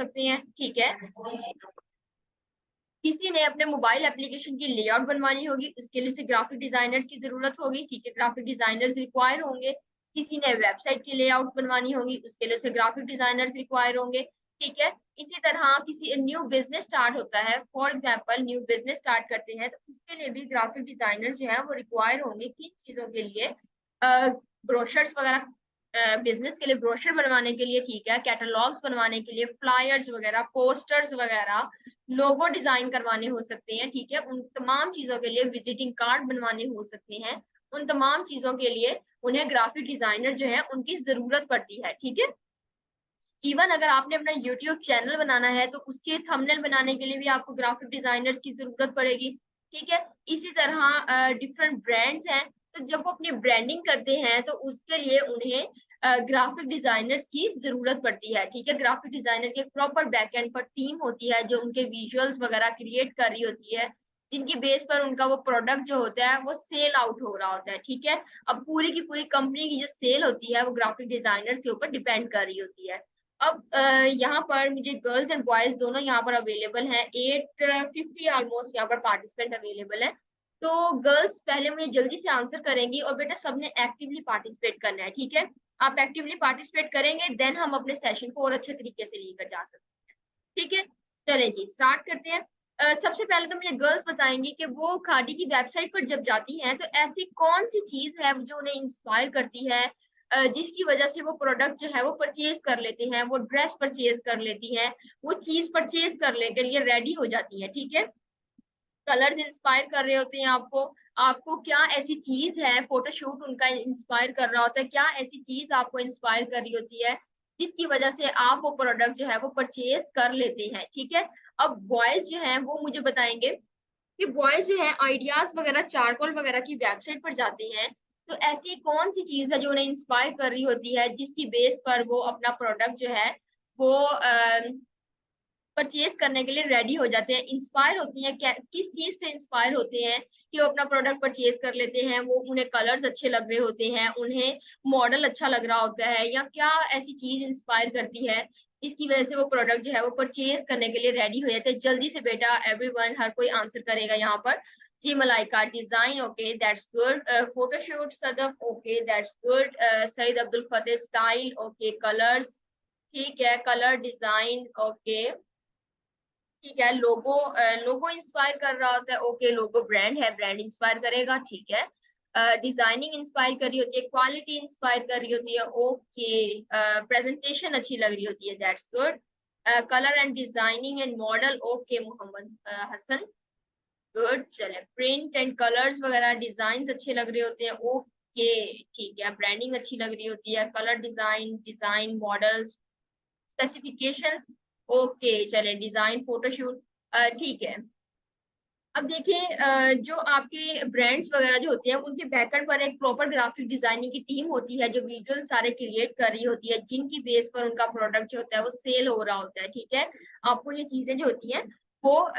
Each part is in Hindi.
सकते हैं, ठीक है। किसी ने अपने मोबाइल एप्लीकेशन की लेआउट बनवानी होगी, उसके लिए उसे ग्राफिक डिजाइनर्स की जरूरत होगी, ठीक है, ग्राफिक डिजाइनर्स रिक्वायर होंगे। किसी ने वेबसाइट की लेआउट बनवानी होगी, उसके लिए उसे ग्राफिक डिजाइनर्स रिक्वायर होंगे, ठीक है। इसी तरह किसी न्यू बिजनेस स्टार्ट होता है, for example new business start करते हैं, तो उसके लिए भी ग्राफिक डिजाइनर जो है वो रिक्वायर होंगे। किन चीजों के लिए? ब्रोशर्स वगैरह, बिजनेस के लिए ब्रोशर बनवाने के लिए, ठीक है, कैटलॉग्स बनवाने के लिए, फ्लायर्स वगैरह, पोस्टर्स वगैरह, लोगो डिजाइन करवाने हो सकते हैं, ठीक है, उन तमाम चीजों के लिए, विजिटिंग कार्ड बनवाने हो सकते हैं, उन तमाम चीजों के लिए उन्हें ग्राफिक डिजाइनर जो है उनकी जरूरत पड़ती है, ठीक है। इवन अगर आपने अपना यूट्यूब चैनल बनाना है तो उसके थंबनेल बनाने के लिए भी आपको ग्राफिक डिजाइनर्स की जरूरत पड़ेगी, ठीक है। इसी तरह डिफरेंट ब्रांड्स हैं, तो जब वो अपनी ब्रांडिंग करते हैं तो उसके लिए उन्हें ग्राफिक डिजाइनर्स की जरूरत पड़ती है, ठीक है। ग्राफिक डिजाइनर की प्रॉपर बैकएंड पर टीम होती है जो उनके विजुअल्स वगैरह क्रिएट कर रही होती है, जिनकी बेस पर उनका वो प्रोडक्ट जो होता है वो सेल आउट हो रहा होता है, ठीक है। अब पूरी की पूरी कंपनी की जो सेल होती है वो ग्राफिक डिजाइनर्स के ऊपर डिपेंड कर रही होती है। अब यहाँ पर मुझे गर्ल्स एंड बॉयज दोनों यहाँ पर अवेलेबल हैं, 850 ऑलमोस्ट यहाँ पर पार्टिसिपेंट अवेलेबल है। तो गर्ल्स पहले मुझे जल्दी से आंसर करेंगी, और बेटा सबने एक्टिवली पार्टिसिपेट करना है, ठीक है। आप एक्टिवली पार्टिसिपेट करेंगे देन हम अपने सेशन को और अच्छे तरीके से लेकर जा सकते हैं, ठीक है। चले जी स्टार्ट करते हैं। सबसे पहले तो मुझे गर्ल्स बताएंगी कि वो खादी की वेबसाइट पर जब जाती हैं तो ऐसी कौन सी चीज है जो उन्हें इंस्पायर करती है, जिसकी वजह से वो प्रोडक्ट जो है वो परचेज कर लेती हैं, वो ड्रेस परचेज कर लेती हैं, वो चीज परचेज कर लेकर ये रेडी हो जाती है, ठीक है। कलर्स इंस्पायर कर रहे होते हैं आपको, आपको क्या ऐसी चीज है, फोटोशूट उनका इंस्पायर कर रहा होता है, क्या ऐसी चीज आपको इंस्पायर कर रही होती है जिसकी वजह से आप वो प्रोडक्ट जो है वो परचेज कर लेते हैं, ठीक है। अब बॉयज जो है वो मुझे बताएंगे कि बॉयज जो है आइडियाज वगैरह चारकोल वगैरह की वेबसाइट पर जाते हैं, तो ऐसी कौन सी चीज है जो उन्हें इंस्पायर कर रही होती है जिसकी बेस पर वो अपना प्रोडक्ट जो है वो परचेज करने के लिए रेडी हो जाते हैं, इंस्पायर होती हैं, किस चीज से इंस्पायर होते हैं कि वो अपना प्रोडक्ट परचेज कर लेते हैं? वो उन्हें कलर्स अच्छे लग रहे होते हैं, उन्हें मॉडल अच्छा लग रहा होता है, या क्या ऐसी चीज इंस्पायर करती है जिसकी वजह से वो प्रोडक्ट जो है वो परचेज करने के लिए रेडी हो जाते हैं? जल्दी से बेटा एवरीवन, हर कोई आंसर करेगा यहाँ पर। जी Malaika design, okay that's good. Photoshoot Sadaf, okay that's good. Saeed Abdul Fateh style, okay. Colours, ठीक है, कलर डिजाइन, ओके, ठीक है। लोगो, लोगो इंस्पायर कर रहा होता है, ओके, लोगो ब्रांड है, ब्रांड इंस्पायर करेगा, ठीक है। डिजाइनिंग इंस्पायर कर रही होती है, क्वालिटी इंस्पायर कर रही होती है, ओके। प्रेजेंटेशन अच्छी लग रही होती है, that's good. Colour and designing and model, okay Mohammad Hasan, good. चले, प्रिंट एंड कलर्स वगैरह डिजाइन अच्छे लग रहे होते हैं, ओके, ठीक है। ब्रांडिंग अच्छी लग रही होती है, colour design, design models, specifications, okay. चले, डिजाइन फोटोशूट, ठीक है। अब देखिए, जो आपके ब्रांड्स वगैरह जो होते हैं उनके बैकएंड पर एक प्रॉपर ग्राफिक डिजाइनिंग की टीम होती है जो विजुअल सारे क्रिएट कर रही होती है, जिनकी बेस पर उनका प्रोडक्ट जो होता है वो सेल हो रहा होता है, ठीक है। आपको ये चीजें जो होती हैं वो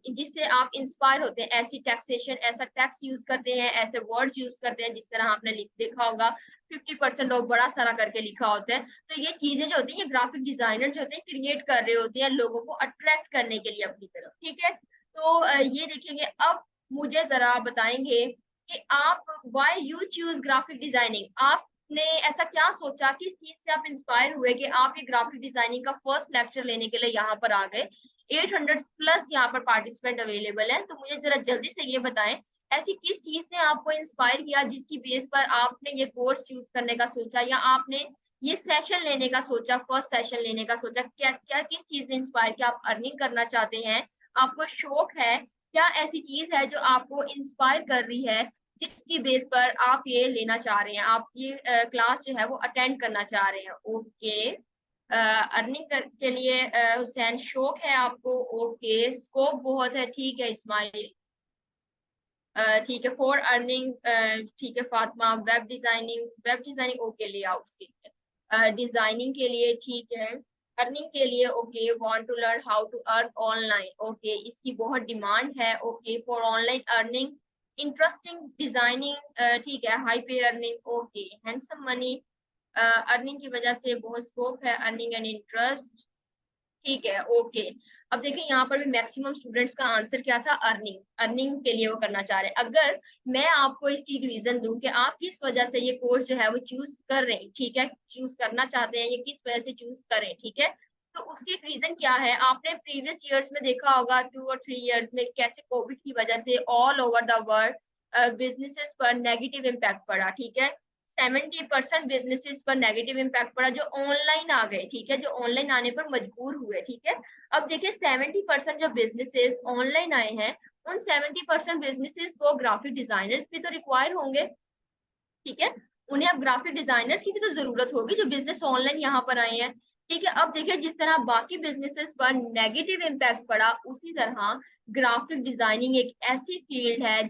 जिससे आप इंस्पायर होते हैं, ऐसी टैक्सेशन, ऐसा टैक्स यूज करते हैं, ऐसे वर्ड्स यूज करते हैं, जिस तरह आपने देखा होगा 50% ऑफ बड़ा सारा करके लिखा होता है। तो ये चीजें जो होती है ये ग्राफिक डिजाइनर जो होते हैं क्रिएट कर रहे होते हैं लोगों को अट्रैक्ट करने के लिए अपनी तरफ, ठीक है। तो ये देखेंगे। अब मुझे जरा बताएंगे कि आप why you choose graphic designing, आपने ऐसा क्या सोचा, किस चीज से आप इंस्पायर हुए कि आप ये ग्राफिक डिजाइनिंग का फर्स्ट लेक्चर लेने के लिए यहाँ पर आ गए? 800 प्लस यहाँ पर पार्टिसिपेंट अवेलेबल है, तो मुझे जरा जल्दी से ये बताएं ऐसी किस चीज ने आपको इंस्पायर किया जिसकी बेस पर आपने ये कोर्स चूज करने का सोचा, या आपने ये सेशन लेने का सोचा, फर्स्ट सेशन लेने का सोचा? क्या क्या किस चीज ने इंस्पायर किया? आप अर्निंग करना चाहते हैं, आपको शौक है, क्या ऐसी चीज है जो आपको इंस्पायर कर रही है जिसकी बेस पर आप ये लेना चाह रहे हैं, आप ये क्लास जो है वो अटेंड करना चाह रहे हैं? ओके, अर्निंग के लिए हुसैन शौक है आपको, ओके, स्कोप बहुत है, ठीक है इस्माइल, ठीक है, फॉर अर्निंग, ठीक है Fatima, web designing, web designing, okay, layout के लिए, डिजाइनिंग के लिए, ठीक है, अर्निंग के लिए, okay, want to learn how to earn online, okay, इसकी बहुत डिमांड है, okay, for online earning, interesting designing, ठीक है, high pay earning, okay, handsome money, earning की वजह से बहुत स्कोप है, अर्निंग एंड इंटरेस्ट, ठीक है, ओके। अब देखिए यहाँ पर भी मैक्सिमम स्टूडेंट्स का आंसर क्या था, अर्निंग, अर्निंग के लिए वो करना चाह रहे हैं। अगर मैं आपको इसकी एक रीजन दूं कि आप किस वजह से ये कोर्स जो है वो चूज कर रहे हैं, ठीक है, चूज करना चाहते हैं, ये किस वजह से चूज करें, ठीक है, तो उसकी एक रीजन क्या है, आपने प्रीवियस ईयर्स में देखा होगा 2 और 3 ईयर्स में कैसे कोविड की वजह से all over the world businesses पर नेगेटिव इम्पैक्ट पड़ा, ठीक है। 70% बिजनेसेस पर नेगेटिव इम्पैक्ट पड़ा जो ऑनलाइन आ गए, ठीक है, जो ऑनलाइन आने पर मजबूर हुए, ठीक है। अब देखिए 70% जो बिजनेसेस ऑनलाइन आए हैं, उन 70% बिजनेसेस को ग्राफिक डिजाइनर्स भी तो रिक्वायर होंगे, ठीक है, उन्हें अब ग्राफिक डिजाइनर्स की भी तो जरूरत होगी जो बिजनेस ऑनलाइन यहाँ पर आए हैं, ठीक है। अब देखिए जिस तरह बाकी बिजनेसेस पर नेगेटिव इम्पैक्ट पड़ा, उसी तरह ग्राफिक डिजाइनिंग एक ऐसी फील्ड है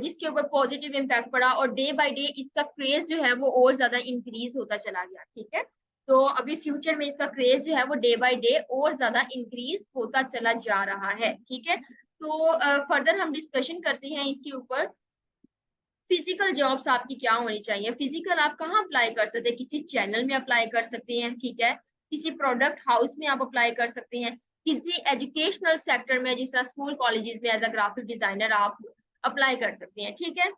जिसके ऊपर पॉजिटिव इम्पैक्ट पड़ा और डे बाय डे इसका क्रेज जो है वो और ज्यादा इंक्रीज होता चला गया, ठीक है। तो अभी फ्यूचर में इसका क्रेज जो है वो डे बाय डे और ज्यादा इंक्रीज होता चला जा रहा है, ठीक है। तो फर्दर हम डिस्कशन करते हैं इसके ऊपर। फिजिकल जॉब्स आपकी क्या होनी चाहिए, फिजिकल आप कहाँ अप्लाई कर सकते हैं, किसी चैनल में अप्लाई कर सकते हैं, ठीक है, किसी प्रोडक्ट हाउस में आप अप्लाई कर सकते हैं, किसी एजुकेशनल सेक्टर में जिस तरह स्कूल कॉलेजेस में एज अ ग्राफिक डिजाइनर आप अप्लाई कर सकते हैं, ठीक है।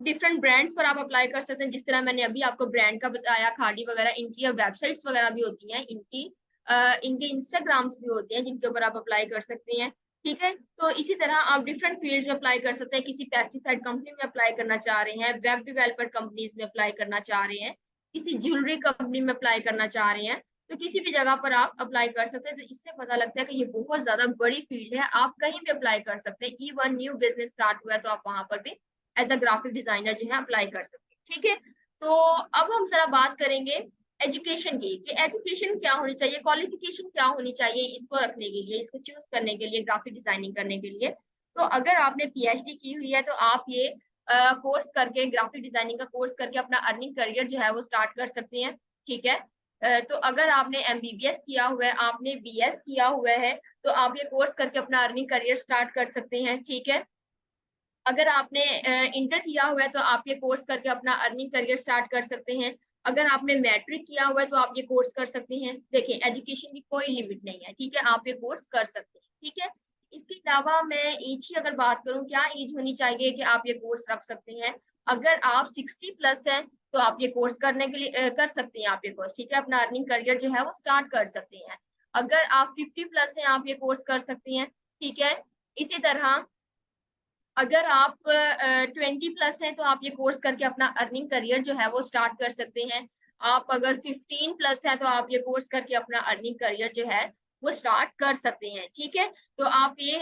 डिफरेंट ब्रांड्स पर आप अप्लाई कर सकते हैं, जिस तरह मैंने अभी आपको ब्रांड का बताया, खाड़ी वगैरह, इनकी वेबसाइट्स वगैरह भी होती हैं, इनके इंस्टाग्राम्स भी होते हैं जिनके ऊपर आप अप्लाई कर सकते हैं, ठीक है। तो इसी तरह आप डिफरेंट फील्ड्स में अप्लाई कर सकते हैं, किसी पेस्टिसाइड कंपनी में अप्लाई करना चाह रहे हैं, वेब डेवलपर कंपनीज में अप्लाई करना चाह रहे हैं, किसी ज्वेलरी कंपनी में अप्लाई करना चाह रहे हैं, तो किसी भी जगह पर आप अप्लाई कर सकते हैं। तो इससे पता लगता है कि ये बहुत ज्यादा बड़ी फील्ड है, आप कहीं भी अप्लाई कर सकते हैं, इवन न्यू बिजनेस स्टार्ट हुआ है तो आप वहां पर भी एज अ ग्राफिक डिजाइनर जो है अप्लाई कर सकते हैं, ठीक है। तो अब हम जरा बात करेंगे एजुकेशन की, कि एजुकेशन क्या होनी चाहिए, क्वालिफिकेशन क्या होनी चाहिए इसको रखने के लिए, इसको चूज करने के लिए, ग्राफिक डिजाइनिंग करने के लिए। तो अगर आपने पीएचडी की हुई है तो आप ये कोर्स करके, ग्राफिक डिजाइनिंग का कोर्स करके अपना अर्निंग करियर जो है वो स्टार्ट कर सकते हैं, ठीक है। तो अगर आपने एमबीबीएस किया हुआ है, आपने बीएस किया हुआ है, तो आप ये कोर्स करके अपना अर्निंग करियर स्टार्ट कर सकते हैं, ठीक है। अगर आपने इंटर किया हुआ है तो आप ये कोर्स करके अपना अर्निंग करियर स्टार्ट कर सकते हैं। अगर आपने मैट्रिक किया हुआ है तो आप ये कोर्स कर सकते हैं। देखिए एजुकेशन की कोई लिमिट नहीं है, ठीक है, आप ये कोर्स कर सकते हैं, ठीक है। इसके अलावा मैं एज की अगर बात करूं, क्या एज होनी चाहिए कि आप ये कोर्स रख सकते हैं, अगर आप 60+ है तो आप ये कोर्स करने के लिए कर सकते हैं, आप ये कोर्स, ठीक है, अपना अर्निंग करियर जो है वो स्टार्ट कर सकते हैं। अगर आप 50+ हैं आप ये कोर्स कर सकते हैं, ठीक है। इसी तरह अगर आप 20+ हैं तो आप ये कोर्स करके अपना अर्निंग करियर जो है वो स्टार्ट कर सकते हैं। आप अगर 15+ है तो आप ये कोर्स करके अपना अर्निंग करियर जो है वो स्टार्ट कर सकते हैं, ठीक है। तो आप ये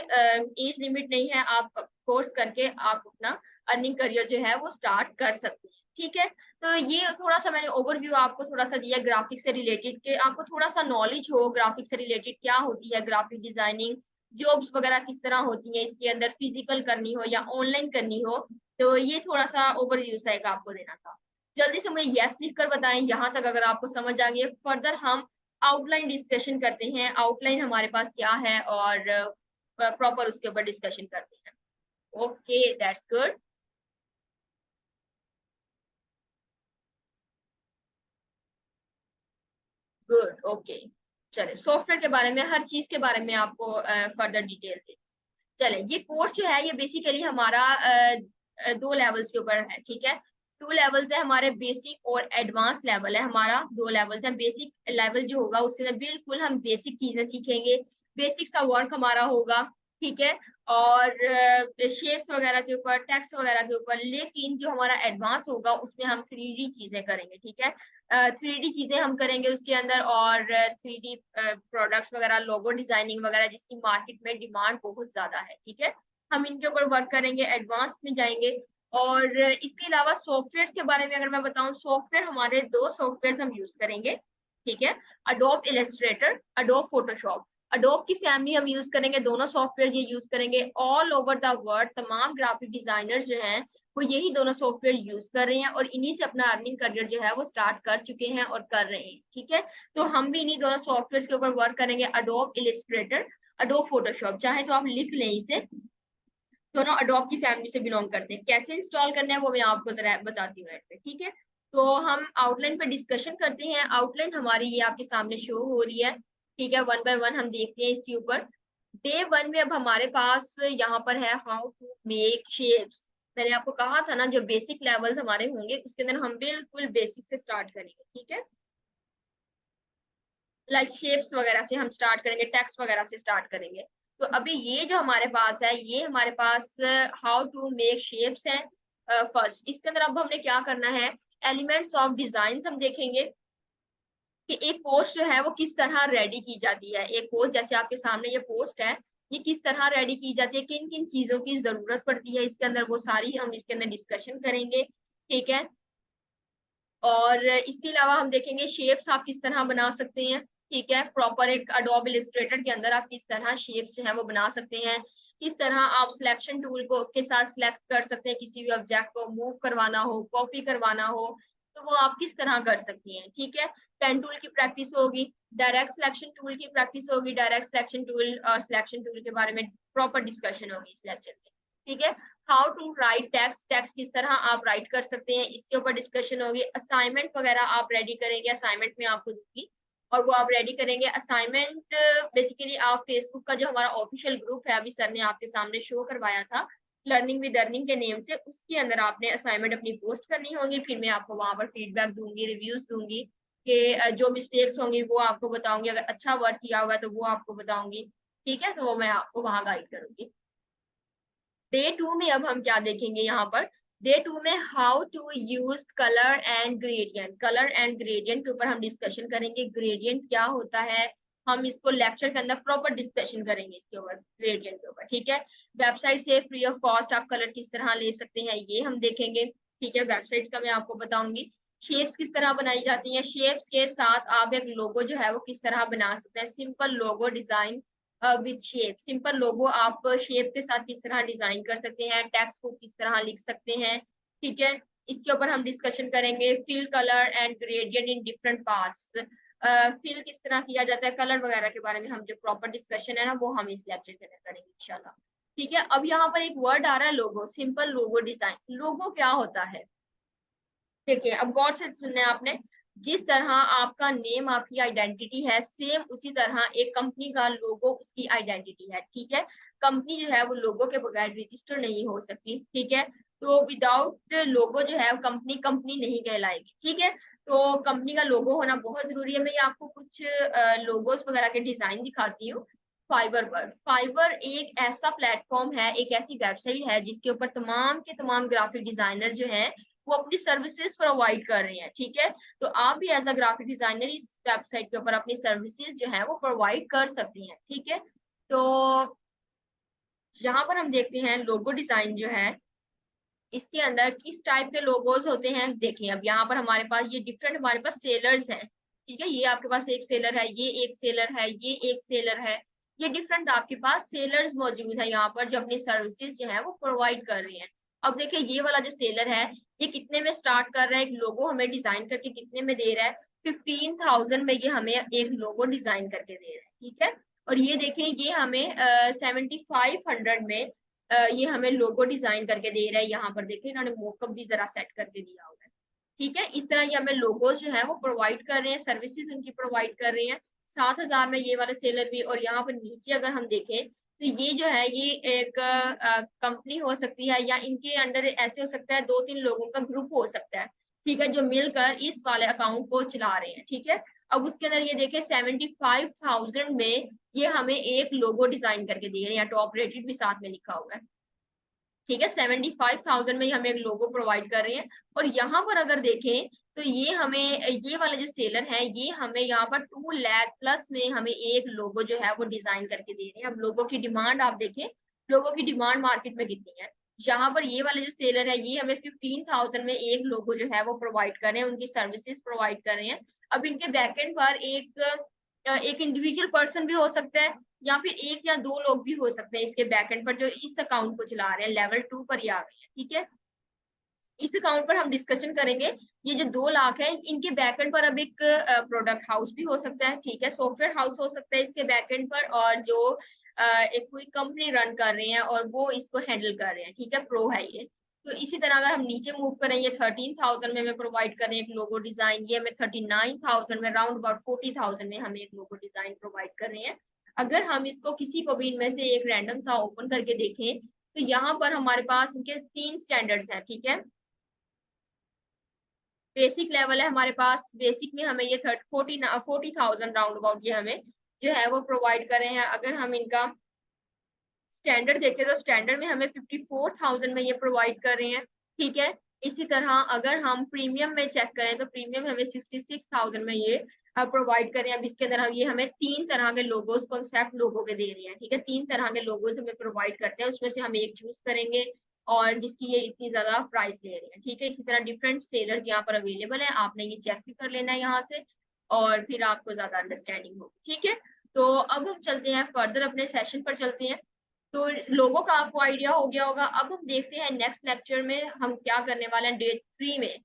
एज लिमिट नहीं है, आप कोर्स करके आप अपना अर्निंग करियर जो है वो स्टार्ट कर सकते हैं, ठीक है। तो ये थोड़ा सा मैंने ओवरव्यू आपको थोड़ा सा दिया ग्राफिक से रिलेटेड, के आपको थोड़ा सा नॉलेज हो ग्राफिक से रिलेटेड क्या होती है ग्राफिक डिजाइनिंग, जॉब्स वगैरह किस तरह होती हैं इसके अंदर, फिजिकल करनी हो या ऑनलाइन करनी हो। तो ये थोड़ा सा ओवरव्यू का आपको देना था। जल्दी से मुझे यस लिख कर बताएं यहाँ तक अगर आपको समझ आ गई। फर्दर हम आउटलाइन डिस्कशन करते हैं, आउटलाइन हमारे पास क्या है और प्रॉपर उसके ऊपर डिस्कशन करते हैं। Okay, that's good. Good, okay. चले सॉफ्टवेयर के बारे में, हर चीज के बारे में आपको फर्दर डिटेल दे। चले ये कोर्स जो है ये बेसिकली हमारा 2 लेवल्स के ऊपर है, ठीक है। 2 लेवल्स है हमारे, बेसिक और एडवांस लेवल है हमारा, 2 लेवल्स है। बेसिक लेवल जो होगा उससे बिल्कुल हम बेसिक चीजें सीखेंगे, बेसिक सा वर्क हमारा होगा, ठीक है, और शेप्स वगैरह के ऊपर, टेक्स्ट वगैरह के ऊपर। लेकिन जो हमारा एडवांस होगा उसमें हम 3D चीजें करेंगे, ठीक है, 3D चीजें हम करेंगे उसके अंदर, और 3D प्रोडक्ट्स वगैरह, लोगो डिजाइनिंग वगैरह जिसकी मार्केट में डिमांड बहुत ज्यादा है, ठीक है, हम इनके ऊपर वर्क करेंगे, एडवांस में जाएंगे। और इसके अलावा सॉफ्टवेयर के बारे में अगर मैं बताऊं, सॉफ्टवेयर हमारे 2 सॉफ्टवेयर हम यूज करेंगे, ठीक है, Adobe Illustrator, Adobe Photoshop. Adobe की फैमिली हम यूज करेंगे, दोनों सॉफ्टवेयर ये यूज करेंगे। ऑल ओवर द वर्ल्ड तमाम ग्राफिक डिजाइनर्स जो हैं वो यही दोनों सॉफ्टवेयर यूज कर रहे हैं और इन्हीं से अपना अर्निंग करियर जो है वो स्टार्ट कर चुके हैं और कर रहे हैं, ठीक है। तो हम भी इन्हीं दोनों सॉफ्टवेयर के ऊपर वर्क करेंगे, अडोब इलस्ट्रेटर, अडोब फोटोशॉप, चाहे तो आप लिख लें इसे, दोनों अडोब की फैमिली से बिलोंग करते हैं। कैसे इंस्टॉल करना है वो मैं आपको जरा बताती हूँ, ठीक है। तो हम आउटलाइन पे डिस्कशन करते हैं। आउटलाइन हमारी ये आपके सामने शो हो रही है, ठीक है, वन बाय वन हम देखते हैं इसके ऊपर। डे वन में अब हमारे पास यहाँ पर है हाउ टू मेक शेप्स। मैंने आपको कहा था ना जो बेसिक लेवल्स हमारे होंगे उसके अंदर हम बिल्कुल बेसिक से स्टार्ट करेंगे। ठीक है, लाइक शेप्स वगैरह से हम स्टार्ट करेंगे, टेक्स्ट वगैरह से स्टार्ट करेंगे। तो अभी ये जो हमारे पास है, ये हमारे पास हाउ टू मेक शेप्स है फर्स्ट। इसके अंदर अब हमने क्या करना है, एलिमेंट्स ऑफ डिजाइन हम देखेंगे कि एक पोस्ट जो है वो किस तरह रेडी की जाती है। एक पोस्ट जैसे आपके सामने ये पोस्ट है, ये किस तरह रेडी की जाती है, किन किन चीजों की जरूरत पड़ती है इसके अंदर, वो सारी हम इसके अंदर डिस्कशन करेंगे। ठीक है, और इसके अलावा हम देखेंगे शेप्स आप किस तरह बना सकते हैं। ठीक है, प्रॉपर एक अडोब इलस्ट्रेटर के अंदर आप किस तरह शेप्स जो है वो बना सकते हैं, किस तरह आप सिलेक्शन टूल को के साथ सिलेक्ट कर सकते हैं, किसी भी ऑब्जेक्ट को मूव करवाना हो, कॉपी करवाना हो, तो वो आप किस तरह कर सकती हैं। ठीक है, पेन टूल की प्रैक्टिस होगी, डायरेक्ट सिलेक्शन टूल की प्रैक्टिस होगी, डायरेक्ट सिलेक्शन टूल और सिलेक्शन टूल के बारे में प्रॉपर डिस्कशन होगी इस लेक्चर में। ठीक है, how to write text, text किस तरह आप राइट कर सकते हैं इसके ऊपर डिस्कशन होगी। असाइनमेंट वगैरह आप रेडी करेंगे, असाइनमेंट में आपको दूंगी और वो आप रेडी करेंगे। असाइनमेंट बेसिकली आप फेसबुक का जो हमारा ऑफिशियल ग्रुप है, अभी सर ने आपके सामने शो करवाया था लर्निंग विद अर्निंग के नेम से, उसके अंदर आपने असाइनमेंट अपनी पोस्ट करनी होगी। फिर मैं आपको वहां पर फीडबैक दूंगी, रिव्यूज दूंगी कि जो मिस्टेक्स होंगी वो आपको बताऊंगी, अगर अच्छा वर्क किया हुआ है तो वो आपको बताऊंगी। ठीक है, तो वो मैं आपको वहां गाइड करूंगी। डे टू में अब हम क्या देखेंगे यहाँ पर, डे टू में how to use colour and gradient. Colour and gradient के ऊपर हम डिस्कशन करेंगे, ग्रेडियंट क्या होता है, हम इसको लेक्चर के अंदर प्रॉपर डिस्कशन करेंगे इसके ऊपर, ग्रेडियंट के ऊपर। ठीक है, वेबसाइट से फ्री ऑफ कॉस्ट आप कलर किस तरह ले सकते हैं ये हम देखेंगे। ठीक है, वेबसाइट का मैं आपको बताऊंगी। शेप्स किस तरह बनाई जाती हैं, शेप्स के साथ आप एक लोगो जो है वो किस तरह बना सकते हैं, simple logo design with shape. Simple logo आप शेप के साथ किस तरह डिजाइन कर सकते हैं, टेक्स्ट को किस तरह लिख सकते हैं। ठीक है, इसके ऊपर हम डिस्कशन करेंगे। Fill colour and gradient in different parts, fill किस तरह किया जाता है, कलर वगैरह के बारे में हम जो प्रॉपर डिस्कशन है ना वो हम इस लेक्चर के अंदर करेंगे इंशाल्लाह। ठीक है, अब यहाँ पर एक वर्ड आ रहा है लोगो, सिंपल लोगो डिजाइन। लोगो क्या होता है, देखिए अब गौर से सुनने आपने, जिस तरह आपका नेम आपकी आइडेंटिटी है, सेम उसी तरह एक कंपनी का लोगो उसकी आइडेंटिटी है। ठीक है, कंपनी जो है वो लोगो के बगैर रजिस्टर नहीं हो सकती। ठीक है, तो विदाउट लोगो जो है कंपनी कंपनी नहीं कहलाएगी। ठीक है, तो कंपनी का लोगो होना बहुत जरूरी है। मैं आपको कुछ लोगोस वगैरह के डिजाइन दिखाती हूँ। फाइवर पर, फाइवर एक ऐसा प्लेटफॉर्म है, एक ऐसी वेबसाइट है जिसके ऊपर तमाम के तमाम ग्राफिक डिजाइनर जो हैं वो अपनी सर्विसेज प्रोवाइड कर रहे हैं। ठीक है, तो आप भी एज अ ग्राफिक डिजाइनर इस वेबसाइट के ऊपर अपनी सर्विसेज जो है वो प्रोवाइड कर सकती हैं। ठीक है, तो यहाँ पर हम देखते हैं लोगो डिजाइन जो है इसके अंदर किस टाइप के लोगोज होते हैं। देखिए अब यहाँ पर हमारे पास ये डिफरेंट हमारे पास सेलर्स हैं। ठीक है, ये आपके पास एक सेलर है, ये एक सेलर है, ये एक सेलर है, ये डिफरेंट आपके पास सेलर्स मौजूद है यहाँ पर जो अपनी सर्विसेज जो है वो प्रोवाइड कर रहे हैं। अब देखिए ये वाला जो सेलर है ये कितने में स्टार्ट कर रहा है, एक लोगो हमें डिजाइन करके कितने में दे रहा है, 15,000 में ये हमें एक लोगो डिजाइन करके दे रहा है। ठीक है, और ये देखें ये हमें 7500 में ये हमें लोगो डिजाइन करके दे रहा है। यहाँ पर देखिए इन्होंने मोकअप भी जरा सेट करके दिया हुआ है। ठीक है, इस तरह ये हमें लोगोस जो है वो प्रोवाइड कर रहे हैं, सर्विसेज उनकी प्रोवाइड कर रहे हैं। 7,000 में ये वाला सेलर भी। और यहाँ पर नीचे अगर हम देखें तो ये जो है ये एक कंपनी हो सकती है या इनके अंडर ऐसे हो सकता है 2-3 लोगों का ग्रुप हो सकता है। ठीक है, जो मिलकर इस वाले अकाउंट को चला रहे हैं। ठीक है, अब उसके अंदर ये देखें 75,000 में ये हमें एक लोगो डिजाइन करके दिए हैं, या टॉप रेटेड भी साथ में लिखा हुआ है। ठीक है, 75,000 में ही हमें एक लोगो प्रोवाइड कर रहे हैं। और यहाँ पर अगर देखें तो ये हमें ये वाला जो सेलर है ये हमें यहाँ पर 2 लाख प्लस में हमें एक लोगो जो है वो डिजाइन करके दे रहे हैं। अब लोगों की डिमांड आप देखें, लोगों की डिमांड मार्केट में कितनी है। यहाँ पर ये वाले जो सेलर है ये हमें 15,000 में एक लोगो जो है वो प्रोवाइड कर रहे हैं, उनकी सर्विसेज प्रोवाइड कर रहे हैं। अब इनके बैकएंड पर एक इंडिविजुअल पर्सन भी हो सकता है या फिर एक या दो लोग भी हो सकते हैं इसके बैकएंड पर जो इस अकाउंट को चला रहे हैं, लेवल 2 पर ही आ गए हैं। ठीक है, इस अकाउंट पर हम डिस्कशन करेंगे। ये जो 2 लाख है इनके बैकएंड पर अब एक प्रोडक्ट हाउस भी हो सकता है। ठीक है, सॉफ्टवेयर हाउस हो सकता है इसके बैकएंड पर, और जो एक कोई कंपनी रन कर रहे हैं और वो इसको हैंडल कर रहे हैं। ठीक है, प्रो है ये। तो इसी तरह अगर हम नीचे मूव करें, ये 13,000 में हमें प्रोवाइड करें एक लोगो डिजाइन, ये हमें 39,000 में, राउंड अबाउट 40,000 में हमें एक लोगो डिजाइन प्रोवाइड कर रहे हैं। अगर हम इसको किसी को भी इनमें से एक रैंडम सा ओपन करके देखें तो यहाँ पर हमारे पास इनके 3 स्टैंडर्ड्स हैं, ठीक है। बेसिक लेवल है हमारे पास, बेसिक में हमें ये 40,000 राउंड अबाउट ये हमें जो है वो प्रोवाइड कर रहे हैं। अगर हम इनका स्टैंडर्ड देखें तो स्टैंडर्ड में हमें 54,000 में ये प्रोवाइड कर रहे हैं, ठीक है। इसी तरह अगर हम प्रीमियम में चेक करें तो प्रीमियम हमें 66,000 में ये प्रोवाइड करें। अब इसके अंदर हम ये हमें 3 तरह के लोगोस, कॉन्सेप्ट लोगो के दे रहे हैं, ठीक है। 3 तरह के लोगोस हमें प्रोवाइड करते हैं, उसमें से हम एक चूज करेंगे और जिसकी ये इतनी ज्यादा प्राइस ले रहे हैं, ठीक है। इसी तरह डिफरेंट सेलर्स यहाँ पर अवेलेबल है, आपने ये चेक भी कर लेना है यहाँ से और फिर आपको ज्यादा अंडरस्टैंडिंग होगी, ठीक है। तो अब हम चलते हैं फर्दर, अपने सेशन पर चलते हैं। तो लोगों का आपको आइडिया हो गया होगा। अब हम देखते हैं नेक्स्ट लेक्चर में हम क्या करने वाले हैं, डे 3 में,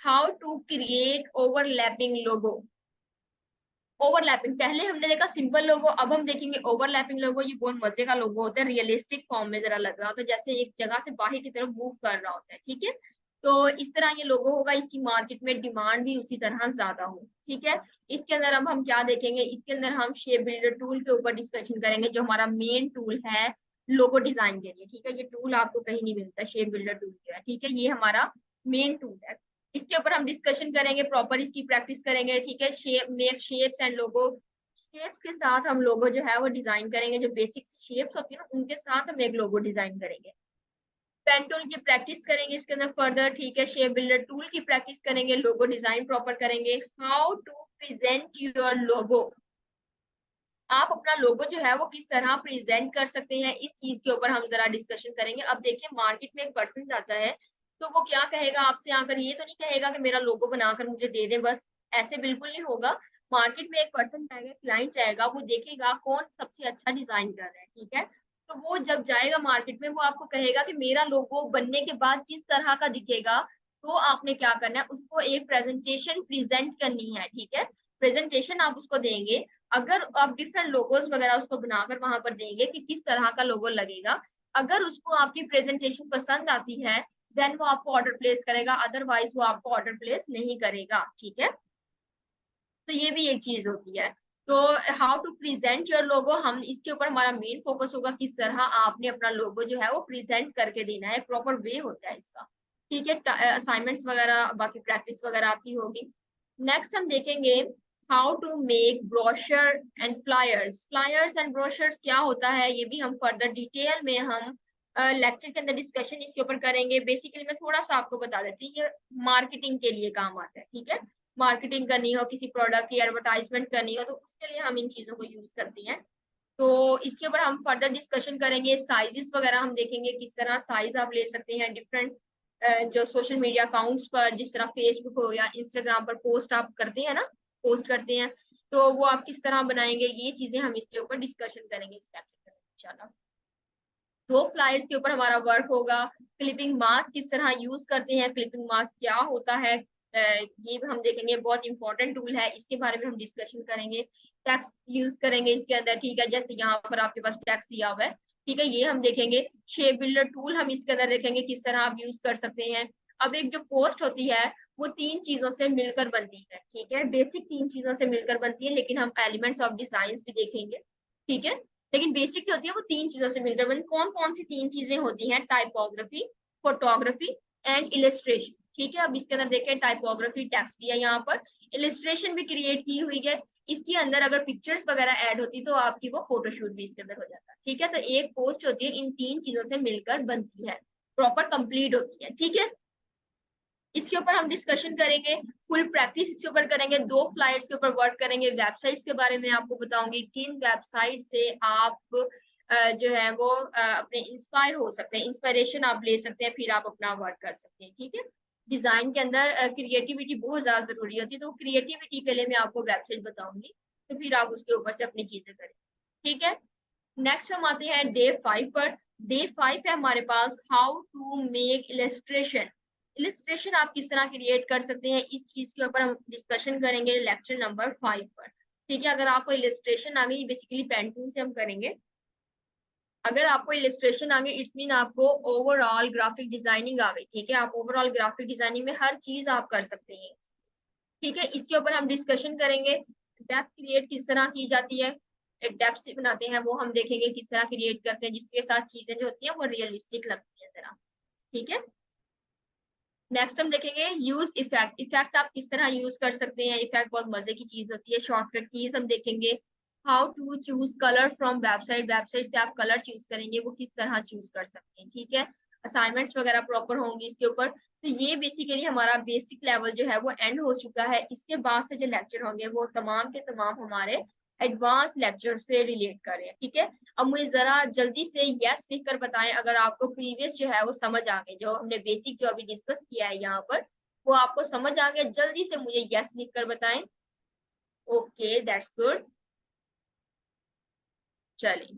how to create overlapping logo. Overlapping पहले हमने देखा सिंपल लोगो, अब हम देखेंगे ओवरलैपिंग लोगो। ये बहुत मजे का लोगो होता है, रियलिस्टिक फॉर्म में जरा लग रहा होता है, जैसे एक जगह से बाहर की तरफ मूव कर रहा होता है, ठीक है। तो इस तरह ये लोगो होगा, इसकी मार्केट में डिमांड भी उसी तरह ज्यादा हो, ठीक है। इसके अंदर अब हम क्या देखेंगे, इसके अंदर हम शेप बिल्डर टूल के ऊपर डिस्कशन करेंगे, जो हमारा मेन टूल है लोगो डिजाइन के लिए, ठीक है। ये टूल आपको कहीं नहीं मिलता, शेप बिल्डर टूल जो है, ठीक है। ये हमारा मेन टूल है, इसके ऊपर हम डिस्कशन करेंगे, प्रॉपर इसकी प्रैक्टिस करेंगे, ठीक है। Shape, make shapes and logo, shapes के साथ हम लोगो जो है वो डिजाइन करेंगे, जो बेसिक शेप्स होती है ना उनके साथ हम एक लोगो डिजाइन करेंगे। पेन टूल की प्रैक्टिस करेंगे इसके अंदर फर्दर, ठीक है। शेप बिल्डर टूल की प्रैक्टिस करेंगे, लोगो डिजाइन प्रॉपर करेंगे। How to present your logo, आप अपना लोगो जो है वो किस तरह प्रेजेंट कर सकते हैं, इस चीज के ऊपर हम जरा डिस्कशन करेंगे। अब देखिए मार्केट में एक पर्सन जाता है तो वो क्या कहेगा आपसे आकर, ये तो नहीं कहेगा कि मेरा लोगो बनाकर मुझे दे दे बस, ऐसे बिल्कुल नहीं होगा। मार्केट में एक पर्सन जाएगा, क्लाइंट जाएगा, वो देखेगा कौन सबसे अच्छा डिजाइन कर रहा है, ठीक है। तो वो जब जाएगा मार्केट में वो आपको कहेगा कि मेरा लोगो बनने के बाद किस तरह का दिखेगा। तो आपने क्या करना है, उसको एक प्रेजेंटेशन प्रेजेंट करनी है, ठीक है। प्रेजेंटेशन आप उसको देंगे, अगर आप डिफरेंट लोगोस वगैरह उसको बनाकर वहां पर देंगे कि किस तरह का लोगो लगेगा, अगर उसको आपकी प्रेजेंटेशन पसंद आती है देन वो आपको ऑर्डर प्लेस करेगा, अदरवाइज वो आपको ऑर्डर प्लेस नहीं करेगा, ठीक है। तो ये भी एक चीज होती है। तो how to present your logo, हम इसके ऊपर हमारा मेन फोकस होगा, किस तरह आपने अपना लोगो जो है वो प्रेजेंट करके देना है, प्रॉपर वे होता है इसका, ठीक है। असाइनमेंट्स वगैरह बाकी प्रैक्टिस वगैरह आपकी होगी। नेक्स्ट हम देखेंगे how to make brochure and flyers. Flyers and brochures क्या होता है, ये भी हम फर्दर डिटेल में हम लेक्चर के अंदर डिस्कशन इसके ऊपर करेंगे। बेसिकली मैं थोड़ा सा आपको बता देती हूँ, ये मार्केटिंग के लिए काम आता है, ठीक है। मार्केटिंग करनी हो, किसी प्रोडक्ट की एडवर्टाइजमेंट करनी हो, तो उसके लिए हम इन चीजों को यूज करती हैं। तो इसके ऊपर हम फर्दर डिस्कशन करेंगे, साइजेस वगैरह हम देखेंगे, किस तरह साइज आप ले सकते हैं डिफरेंट जो सोशल मीडिया अकाउंट्स पर, जिस तरह फेसबुक हो या इंस्टाग्राम पर पोस्ट आप करते हैं ना, पोस्ट करते हैं, तो वो आप किस तरह बनाएंगे, ये चीजें हम इसके ऊपर डिस्कशन करेंगे इस लेक्चर में इंशाल्लाह। दो फ्लायर्स के ऊपर हमारा वर्क होगा। क्लिपिंग मास्क किस तरह यूज करते हैं, क्लिपिंग मास्क क्या होता है, ये भी हम देखेंगे, बहुत इंपॉर्टेंट टूल है, इसके बारे में हम डिस्कशन करेंगे। टेक्स्ट यूज करेंगे इसके अंदर, ठीक है, जैसे यहाँ पर आपके पास टेक्स्ट दिया हुआ है, ठीक है, ये हम देखेंगे। शेप बिल्डर टूल हम इसके अंदर देखेंगे किस तरह आप यूज कर सकते हैं। अब एक जो पोस्ट होती है वो 3 चीजों से मिलकर बनती है, ठीक है, बेसिक 3 चीजों से मिलकर बनती है, लेकिन हम एलिमेंट्स ऑफ डिजाइन भी देखेंगे, ठीक है। लेकिन बेसिक जो होती है वो 3 चीजों से मिलकर बनती, कौन कौन सी 3 चीजें होती हैं, टाइपोग्राफी, फोटोग्राफी एंड इलिस्ट्रेशन, ठीक है। अब इसके अंदर देखें टाइपोग्राफी टेक्स्ट भी है यहाँ पर, इलिस्ट्रेशन भी क्रिएट की हुई है, इसके अंदर अगर पिक्चर्स वगैरह ऐड होती तो आपकी वो फोटोशूट भी इसके अंदर हो जाता, ठीक है। तो एक पोस्ट होती है इन 3 चीजों से मिलकर बनती है, प्रॉपर कंप्लीट होती है, ठीक है। इसके ऊपर हम डिस्कशन करेंगे, फुल प्रैक्टिस इसके ऊपर करेंगे, 2 फ्लाइट्स के ऊपर वर्क करेंगे। वेबसाइट्स के बारे में आपको बताऊंगी, किन वेबसाइट से आप जो है वो अपने इंस्पायर हो सकते हैं, इंस्पायरेशन आप ले सकते हैं, फिर आप अपना वर्क कर सकते हैं, ठीक है। डिजाइन के अंदर क्रिएटिविटी बहुत ज्यादा जरूरी होती है, तो क्रिएटिविटी के लिए मैं आपको वेबसाइट बताऊंगी, तो फिर आप उसके ऊपर से अपनी चीजें करें, ठीक है। नेक्स्ट हम आते हैं डे 5 पर। डे 5 है हमारे पास how to make illustration. Illustration आप किस तरह क्रिएट कर सकते हैं, इस चीज के ऊपर हम डिस्कशन करेंगे लेक्चर नंबर 5 पर, ठीक है। अगर आपको इलस्ट्रेशन आ गई, बेसिकली पेंटिंग से हम करेंगे। अगर आपको इलिस्ट्रेशन आ गई, इट्स मीन आपको ओवरऑल ग्राफिक डिजाइनिंग आ गई। ठीक है, आप ओवरऑल ग्राफिक डिजाइनिंग में हर चीज आप कर सकते हैं। ठीक है, इसके ऊपर हम डिस्कशन करेंगे। डेप्थ क्रिएट किस तरह की जाती है, एक डेप्थ से बनाते हैं, वो हम देखेंगे किस तरह क्रिएट करते हैं, जिसके साथ चीजें जो होती हैं वो रियलिस्टिक लगती है जरा। ठीक है, नेक्स्ट हम देखेंगे यूज इफेक्ट। इफेक्ट आप किस तरह यूज कर सकते हैं, इफेक्ट बहुत मजे की चीज होती है। शॉर्टकट कीज हम देखेंगे। How to choose colour from website, website से आप कलर चूज करेंगे वो किस तरह चूज कर सकते हैं। ठीक है, असाइनमेंट्स वगैरह प्रॉपर होंगी इसके ऊपर। तो ये बेसिकली हमारा बेसिक लेवल जो है वो एंड हो चुका है। इसके बाद से जो लेक्चर होंगे वो तमाम के तमाम हमारे एडवांस लेक्चर से रिलेट कर रहे हैं। ठीक है, अब मुझे जरा जल्दी से यस लिख कर बताएं अगर आपको प्रीवियस जो है वो समझ आ गए, जो हमने बेसिक जो अभी डिस्कस किया है यहाँ पर वो आपको समझ आ गया। जल्दी से मुझे यस लिख कर बताएं। Okay, that's good. चलिए,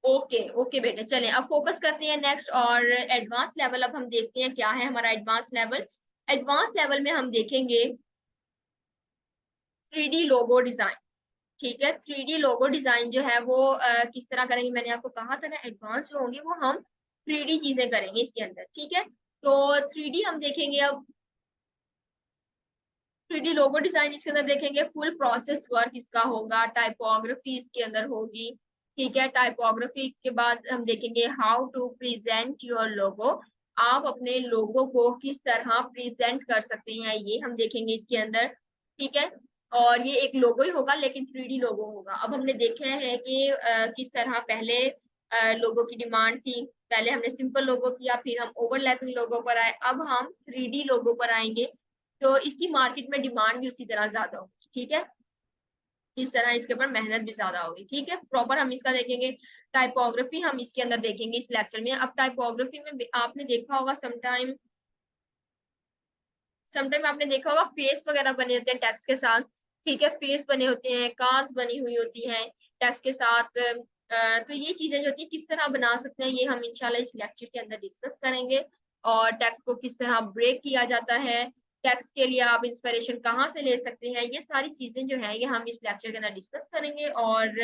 ओके ओके बेटे, चलें अब फोकस करते हैं नेक्स्ट और एडवांस लेवल। अब हम देखते हैं क्या है हमारा एडवांस लेवल। एडवांस लेवल में हम देखेंगे 3D लोगो डिजाइन। ठीक है, 3D लोगो डिजाइन जो है वो किस तरह करेंगे, मैंने आपको कहा था ना एडवांस जो होंगे वो हम 3D चीजें करेंगे इसके अंदर। ठीक है, तो 3D हम देखेंगे अब। 3D लोगो डिजाइन इसके अंदर देखेंगे, फुल प्रोसेस वर्क इसका होगा, टाइपोग्राफी इसके अंदर होगी। ठीक है, टाइपोग्राफी के बाद हम देखेंगे how to present your logo. आप अपने लोगो को किस तरह प्रेजेंट कर सकते हैं ये हम देखेंगे इसके अंदर। ठीक है, और ये एक लोगो ही होगा लेकिन 3D लोगो होगा। अब हमने देखा है कि किस तरह पहले लोगो की डिमांड थी। पहले हमने सिंपल लोगो किया, फिर हम ओवरलैपिंग लोगो पर आए, अब हम 3D लोगो पर आएंगे। तो इसकी मार्केट में डिमांड भी उसी तरह ज्यादा होगी। ठीक है, इस तरह इसके ऊपर मेहनत भी ज्यादा होगी। ठीक है, प्रॉपर हम इसका देखेंगे। टाइपोग्राफी हम इसके अंदर देखेंगे इस लेक्चर में। अब टाइपोग्राफी में आपने देखा होगा समटाइम समटाइम आपने देखा होगा फेस वगैरह बने होते हैं टेक्स्ट के साथ। ठीक है, फेस बने होते हैं, कार्स बनी हुई होती हैं टेक्स्ट के साथ। तो ये चीजें जो होती है किस तरह बना सकते हैं ये हम इंशाल्लाह इस लेक्चर के अंदर डिस्कस करेंगे। और टेक्स्ट को किस तरह ब्रेक किया जाता है, टेक्स्ट के लिए आप इंस्पिरेशन कहाँ से ले सकते हैं, ये सारी चीजें जो है ये हम इस लेक्चर के अंदर डिस्कस करेंगे। और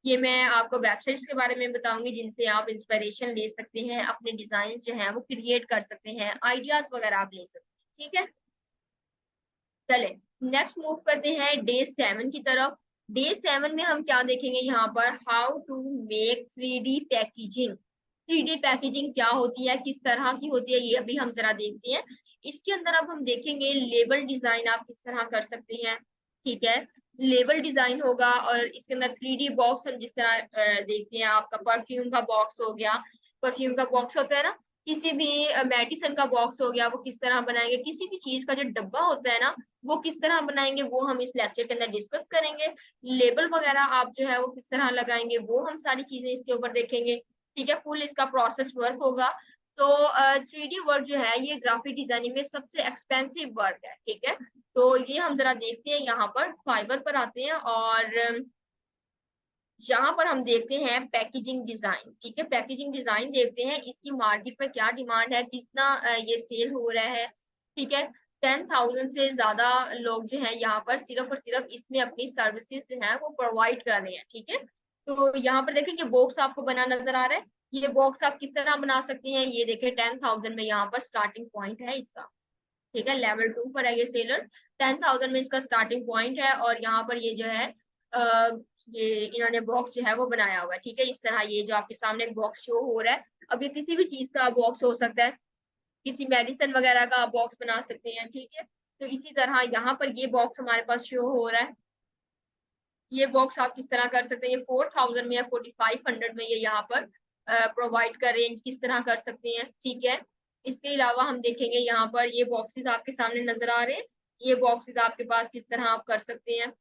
ये मैं आपको वेबसाइट्स के बारे में बताऊंगी जिनसे आप इंस्पिरेशन ले सकते हैं, अपने डिजाइन जो है वो क्रिएट कर सकते हैं, आइडियाज वगैरह आप ले सकते हैं। ठीक है, चले नेक्स्ट मूव करते हैं डे 7 की तरफ। डे 7 में हम क्या देखेंगे यहाँ पर, how to make 3D packaging. 3D packaging क्या होती है, किस तरह की होती है, ये अभी हम जरा देखते हैं। इसके अंदर अब हम देखेंगे लेबल डिजाइन आप किस तरह कर सकते हैं। ठीक है, लेबल डिजाइन होगा और इसके अंदर 3D बॉक्स हम जिस तरह देखते हैं, आपका परफ्यूम का बॉक्स हो गया। परफ्यूम का बॉक्स होता है ना, किसी भी मेडिसिन का बॉक्स हो गया, वो किस तरह बनाएंगे, किसी भी चीज का जो डब्बा होता है ना वो किस तरह बनाएंगे वो हम इस लेक्चर के अंदर डिस्कस करेंगे। लेबल वगैरह आप जो है वो किस तरह लगाएंगे वो हम सारी चीजें इसके ऊपर देखेंगे। ठीक है, फुल इसका प्रोसेस वर्क होगा। तो 3D वर्क जो है ये ग्राफिक डिजाइनिंग में सबसे एक्सपेंसिव वर्क है। ठीक है, तो ये हम जरा देखते हैं, यहाँ पर फाइबर पर आते हैं और यहाँ पर हम देखते हैं पैकेजिंग डिजाइन। ठीक है, पैकेजिंग डिजाइन देखते हैं इसकी मार्केट में क्या डिमांड है, कितना ये सेल हो रहा है। ठीक है, 10,000 से ज्यादा लोग जो है यहाँ पर सिर्फ और सिर्फ इसमें अपनी सर्विसेज जो है वो प्रोवाइड कर रहे हैं। ठीक है, तो यहाँ पर देखें कि बॉक्स आपको बना नजर आ रहा है। ये बॉक्स आप किस तरह बना सकते हैं, ये देखें 10,000 में यहाँ पर स्टार्टिंग पॉइंट है इसका। ठीक है, लेवल 2 पर है ये सेलर। 10,000 में इसका स्टार्टिंग पॉइंट है और यहाँ पर ये जो है आ, ये इन्होंने बॉक्स जो है वो बनाया हुआ है। ठीक है, इस तरह ये जो आपके सामने एक बॉक्स शो हो रहा है, अब ये किसी भी चीज का बॉक्स हो सकता है, किसी मेडिसिन वगैरह का बॉक्स बना सकते हैं। ठीक है, तो इसी तरह यहाँ पर ये बॉक्स हमारे पास शो हो रहा है। ये बॉक्स आप किस तरह कर सकते हैं, ये 4,000 में या 4,500 में ये यहाँ पर प्रोवाइड कर रेंज किस तरह कर सकते हैं। ठीक है, इसके अलावा हम देखेंगे यहाँ पर ये बॉक्सेस आपके सामने नजर आ रहे हैं, ये बॉक्सेस आपके पास किस तरह आप कर सकते हैं।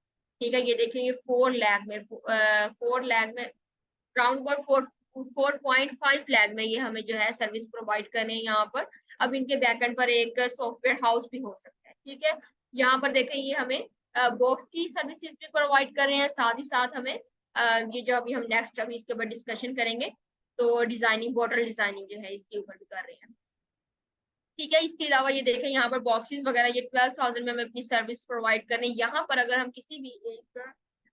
ठीक है, ये देखेंगे 4 लाख में 4 लाख में राउंड अबाउट 4.5 लाख में ये हमें जो है सर्विस प्रोवाइड करने हैं यहाँ पर। अब इनके बैकएंड पर एक सॉफ्टवेयर हाउस भी हो सकता है। ठीक है, यहाँ पर देखें ये हमें बॉक्स की सर्विसेज भी प्रोवाइड कर रहे हैं, साथ ही साथ हमें ये जो अभी हम नेक्स्ट अभी इसके ऊपर डिस्कशन करेंगे तो डिजाइनिंग, बॉर्डर डिजाइनिंग जो है इसके ऊपर भी कर रहे हैं। ठीक है, इसके अलावा ये देखें यहाँ पर बॉक्सेस वगैरह ये 12,000 में हमें अपनी सर्विस प्रोवाइड करने। यहाँ पर अगर हम किसी भी एक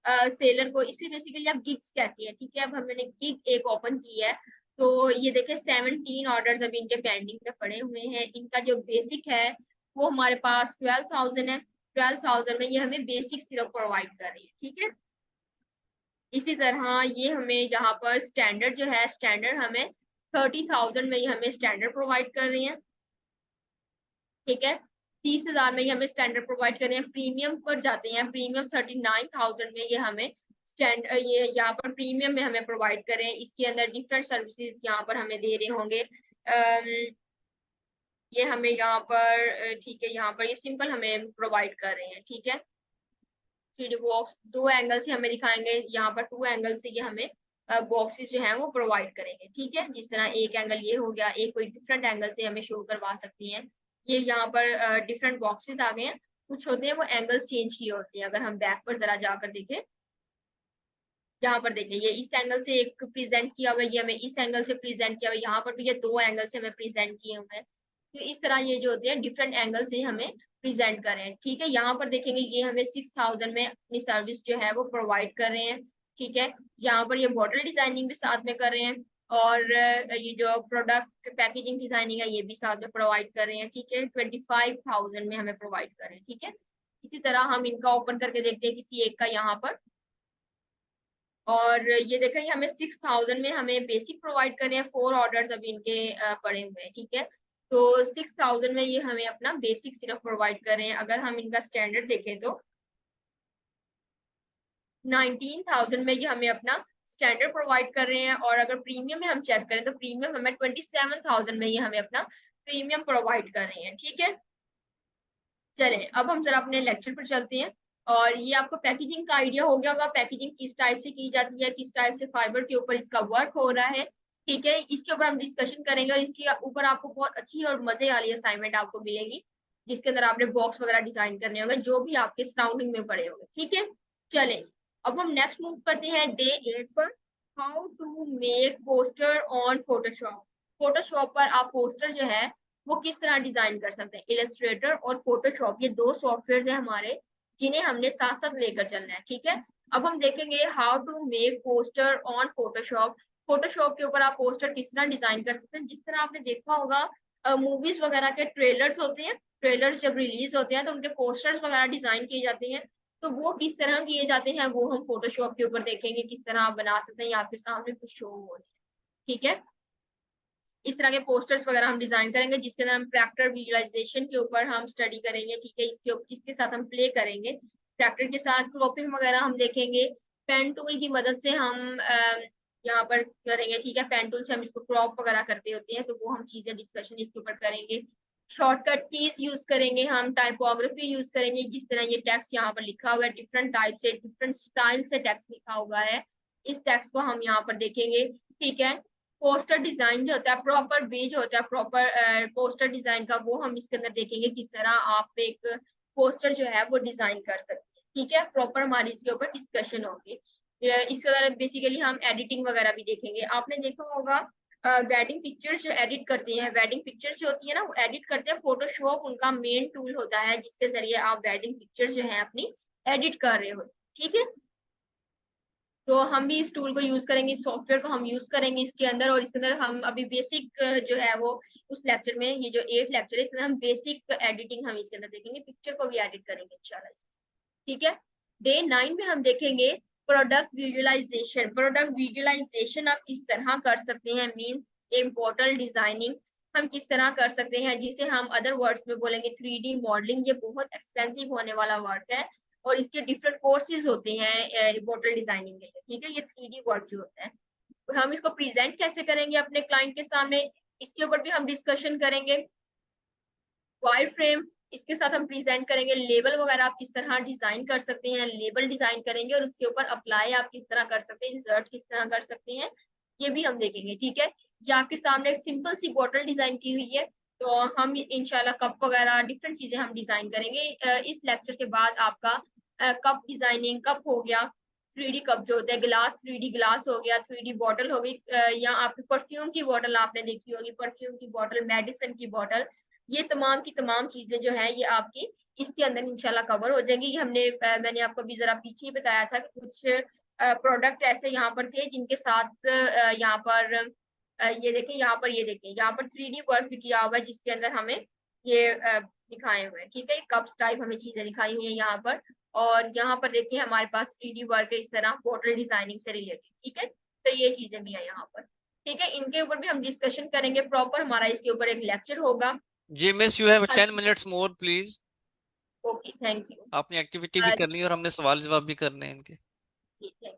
सेलर को, इसे बेसिकली आप गिग्स कहती है, ठीक है। अब हमने गिग एक ओपन की है, तो ये देखे 17 ऑर्डर्स अभी इनके पेंडिंग पे पड़े हुए हैं। इनका जो बेसिक है वो हमारे पास 12,000 है। 12,000 में ये हमें बेसिक सिर्फ प्रोवाइड कर रही है, ठीक है। इसी तरह ये हमें यहाँ पर स्टैंडर्ड जो है, स्टैंडर्ड हमें 30,000 में ये हमें स्टैंडर्ड प्रोवाइड कर रही है, ठीक है। 30,000 में ये हमें स्टैंडर्ड प्रोवाइड कर रहे हैं। प्रीमियम पर जाते हैं, प्रीमियम 39,000 में ये हमें ये यहाँ पर प्रीमियम में हमें प्रोवाइड कर रहे हैं। इसके अंदर डिफरेंट सर्विसेज यहाँ पर हमें दे रहे होंगे। ये हमें यहाँ पर ठीक है, यहाँ पर ये सिंपल हमें प्रोवाइड कर रहे हैं, ठीक है। 3D बॉक्स 2 एंगल से हमें दिखाएंगे, यहाँ पर 2 एंगल से ये हमें बॉक्सेस जो हैं वो प्रोवाइड करेंगे, ठीक है। जिस तरह एक एंगल ये हो गया, एक कोई डिफरेंट एंगल से हमें शो करवा सकती हैं। ये यहाँ पर डिफरेंट बॉक्सेस आ गए हैं। कुछ होते हैं वो एंगल्स चेंज किए होते हैं। अगर हम बैक पर जरा जाकर देखें, यहाँ पर देखें ये इस एंगल से एक प्रेजेंट किया हुआ है, ये हमें इस एंगल से प्रेजेंट किया हुआ है, यहाँ पर भी ये 2 एंगल से हमें प्रेजेंट किए हुए हैं। तो इस तरह ये जो होते हैं डिफरेंट एंगल से हमें प्रेजेंट कर रहे हैं, ठीक है। यहाँ पर देखेंगे ये हमें 6,000 में अपनी सर्विस जो है वो प्रोवाइड कर रहे हैं, ठीक है। यहाँ पर ये बॉटल डिजाइनिंग भी साथ में कर रहे हैं, और ये जो प्रोडक्ट पैकेजिंग डिजाइनिंग है ये भी साथ में प्रोवाइड कर रहे हैं, ठीक है। 25,000 में हमें प्रोवाइड कर रहे हैं, ठीक है। इसी तरह हम इनका ओपन करके देखते हैं किसी एक का यहाँ पर, और ये देखें हमें 6,000 में हमें बेसिक प्रोवाइड कर रहे हैं। 4 ऑर्डर्स अभी इनके पड़े हुए हैं, ठीक है। तो 6,000 में ये हमें अपना बेसिक सिर्फ प्रोवाइड कर रहे हैं। अगर हम इनका स्टैंडर्ड देखें तो 19,000 में ये हमें अपना स्टैंडर्ड प्रोवाइड कर रहे हैं, और अगर प्रीमियम में हम चेक करें तो प्रीमियम हमें 27,000 में ये हमें अपना प्रीमियम प्रोवाइड कर रहे हैं, ठीक है। चले अब हम जरा अपने लेक्चर पर चलते हैं। और ये आपको पैकेजिंग का आइडिया हो गया होगा, पैकेजिंग किस टाइप से की जाती है, किस टाइप से फाइबर के ऊपर इसका वर्क हो रहा है, ठीक है। इसके ऊपर हम डिस्कशन करेंगे, और इसके ऊपर आपको बहुत अच्छी और मजे वाली असाइनमेंट आपको मिलेगी, जिसके अंदर आपने बॉक्स वगैरह डिजाइन करने होंगे जो भी आपके सराउंडिंग में पड़े होंगे, ठीक है। चले अब हम नेक्स्ट मूव करते हैं डे 8 पर, how to make poster on Photoshop. Photoshop पर आप पोस्टर जो है वो किस तरह डिजाइन कर सकते हैं। इलस्ट्रेटर और फोटोशॉप ये 2 सॉफ्टवेयर है हमारे, जिन्हें हमने साथ साथ लेकर चलना है, ठीक है। अब हम देखेंगे how to make poster on Photoshop. Photoshop के ऊपर आप पोस्टर किस तरह डिजाइन कर सकते हैं। जिस तरह आपने देखा होगा मूवीज वगैरह के ट्रेलर्स होते हैं, ट्रेलर्स जब रिलीज होते हैं तो उनके पोस्टर्स वगैरह डिजाइन किए जाते हैं। तो वो किस तरह किए जाते हैं वो हम फोटोशॉप के ऊपर देखेंगे, किस तरह आप बना सकते हैं। ये आपके सामने कुछ शो हो रही है, ठीक है। इस तरह के पोस्टर्स वगैरह हम डिजाइन करेंगे, जिसके अंदर हम ट्रैक्टर विजुअलाइजेशन के ऊपर हम स्टडी करेंगे, ठीक है। इसके साथ हम प्ले करेंगे ट्रैक्टर के साथ। क्रॉपिंग वगैरह हम देखेंगे, पेन टूल की मदद से हम यहाँ पर करेंगे, ठीक है। पेन टूल से हम इसको क्रॉप वगैरह करते होते हैं, तो वो हम चीजें डिस्कशन इसके ऊपर करेंगे। शॉर्टकट कीज यूज करेंगे, हम टाइपोग्राफी यूज करेंगे। जिस तरह ये टेक्स्ट यहाँ पर लिखा हुआ है, डिफरेंट टाइप से डिफरेंट स्टाइल से टेक्स्ट लिखा हुआ है, इस टेक्स्ट को हम यहाँ पर देखेंगे, ठीक है। पोस्टर डिजाइन जो होता है, प्रॉपर वे जो होता है प्रॉपर पोस्टर डिजाइन का, वो हम इसके अंदर देखेंगे किस तरह आप एक पोस्टर जो है वो डिजाइन कर सकते हैं, ठीक है। प्रॉपर हमारी इसके ऊपर डिस्कशन होगी। इसके अंदर बेसिकली हम एडिटिंग वगैरह भी देखेंगे। आपने देखा होगा वेडिंग पिक्चर्स जो एडिट करते हैं, वेडिंग पिक्चर्स जो होती है ना वो एडिट करते हैं, फोटोशॉप उनका मेन टूल होता है जिसके जरिए आप वेडिंग पिक्चर्स जो है अपनी एडिट कर रहे हो, ठीक है। तो हम भी इस टूल को यूज करेंगे, इस सॉफ्टवेयर को हम यूज करेंगे इसके अंदर। और इसके अंदर हम अभी बेसिक जो है वो उस लेक्चर में, ये जो 8 लेक्चर है इसमें हम बेसिक एडिटिंग हम इसके अंदर देखेंगे, पिक्चर को भी एडिट करेंगे इंशाल्लाह, ठीक है। डे 9 में हम देखेंगे प्रोडक्ट विजुअलाइजेशन। प्रोडक्ट विजुअलाइजेशन आप किस तरह कर सकते हैं, मींस एक बॉटल डिजाइनिंग हम किस तरह कर सकते हैं, जिसे हम अदर वर्ड्स में बोलेंगे 3D मॉडलिंग। ये बहुत एक्सपेंसिव होने वाला वर्क है, और इसके डिफरेंट कोर्सेज होते हैं बॉटल डिजाइनिंग के लिए, ठीक है। ये 3D वर्क जो होता है, हम इसको प्रेजेंट कैसे करेंगे अपने क्लाइंट के सामने, इसके ऊपर भी हम डिस्कशन करेंगे। वायर फ्रेम इसके साथ हम प्रेजेंट करेंगे। लेबल वगैरह आप किस तरह डिजाइन कर सकते हैं, लेबल डिजाइन करेंगे, और उसके ऊपर अप्लाई आप किस तरह कर सकते हैं, इंसर्ट किस तरह कर सकते हैं, ये भी हम देखेंगे, ठीक है। ये आपके सामने एक सिंपल सी बॉटल डिजाइन की हुई है, तो हम इंशाल्लाह कप वगैरह डिफरेंट चीजें हम डिजाइन करेंगे। इस लेक्चर के बाद आपका कप डिजाइनिंग, कप हो गया, 3D कप जो होता है, गिलास 3D गिलास हो गया, 3D बॉटल हो गई, या आपकी परफ्यूम की बॉटल आपने देखी होगी, परफ्यूम की बॉटल, मेडिसिन की बॉटल, ये तमाम की तमाम चीजें जो है ये आपकी इसके अंदर इंशाल्लाह कवर हो जाएंगी। मैंने आपको अभी जरा पीछे ही बताया था कि कुछ प्रोडक्ट ऐसे यहाँ पर थे जिनके साथ यहाँ पर ये देखें, यहाँ पर 3D वर्क भी किया हुआ है जिसके अंदर हमें ये दिखाए हुए हैं। ठीक है, कप्स टाइप हमें चीजें दिखाई हुई है यहाँ पर। और यहाँ पर देखिए हमारे पास 3D वर्क है इस तरह बॉटल डिजाइनिंग से रिलेटेड। ठीक है, तो ये चीजें भी है यहाँ पर। ठीक है, इनके ऊपर भी हम डिस्कशन करेंगे प्रॉपर, हमारा इसके ऊपर एक लेक्चर होगा। जी miss, you have her 10 minutes more please. Okay, thank you. आपने एक्टिविटी भी करनी है और हमने सवाल जवाब भी करने हैं इनके। ठीक है,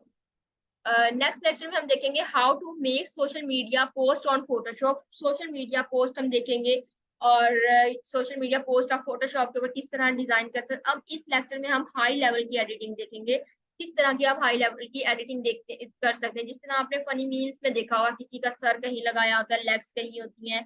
नेक्स्ट लेक्चर में हम देखेंगे how to make social media post on Photoshop. Social media post हम देखेंगे और सोशल मीडिया पोस्ट आप फोटोशॉप के ऊपर किस तरह डिजाइन कर सकते। अब इस लेक्चर में हम हाई लेवल की एडिटिंग देखेंगे, किस तरह की आप हाई लेवल की एडिटिंग देखते कर सकते हैं। जिस तरह आपने फनी मीम्स में देखा होगा, किसी का सर कहीं लगाया होता है, लेग्स कहीं होती हैं,